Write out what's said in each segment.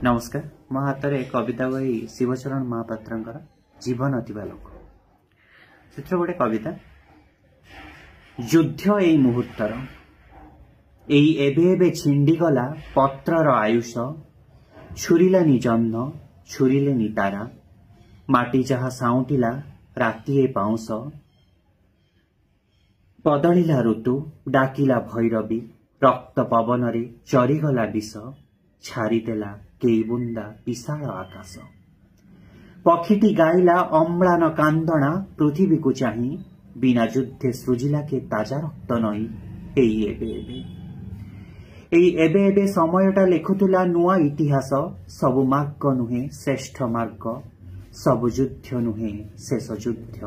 नमस्कार मो हाथ में कविता बही शिवचरण महापात्र जीवन अतिवा लोक से गोटे कविता युद्ध एई मुहूर्तर एई एबे एबे छिंडीगला पत्रर आयुष छुरिलानी जह्न छुरिलेनी तारा माटी जहा साउंटिला राति ए पाउंस बदलिला ऋतु डाकिला भैरवी रक्त पवन रे चरीगला विष छारिदेला केई बुंदा विशाल आकाश पक्षीटी गाइला अम्लान कांदना पृथ्वी को चाही बिना युद्धे सृजिला के ताजा रक्त नई एई एबे एबे समयटा लेखुला नुआ इतिहास सबु मार्ग नुहे श्रेष्ठ मार्ग सबु युद्ध नुहे शेष युद्ध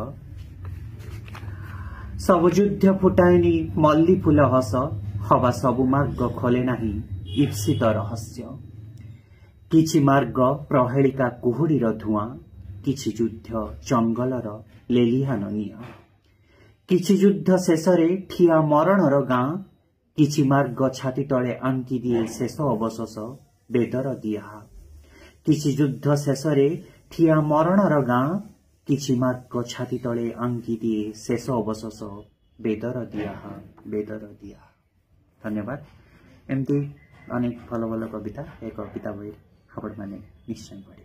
सबु युद्ध फुटाएनी मल्ली फूल हस हवा सबु मार्ग खोले नाही ईप्सित रहस्य किछि मार्ग प्रहेलिका कुहुडीर धुआं किछि युद्ध जंगलर लेलिहान निया किछि युद्ध शेषरे ठिया मरणर गाँ किछि मार्ग छाती तले आंकी दिए शेष अवशेष बेदर दिया किछि युद्ध शेषरे ठिया मरणर गाँ किछि मार्ग छाती तले आंकी दिए शेष अवशेष बेदर दिया धन्यवाद। एमती अनेक भल भल कविता एक कविता बही आपण मैंने निश्चय पढ़े।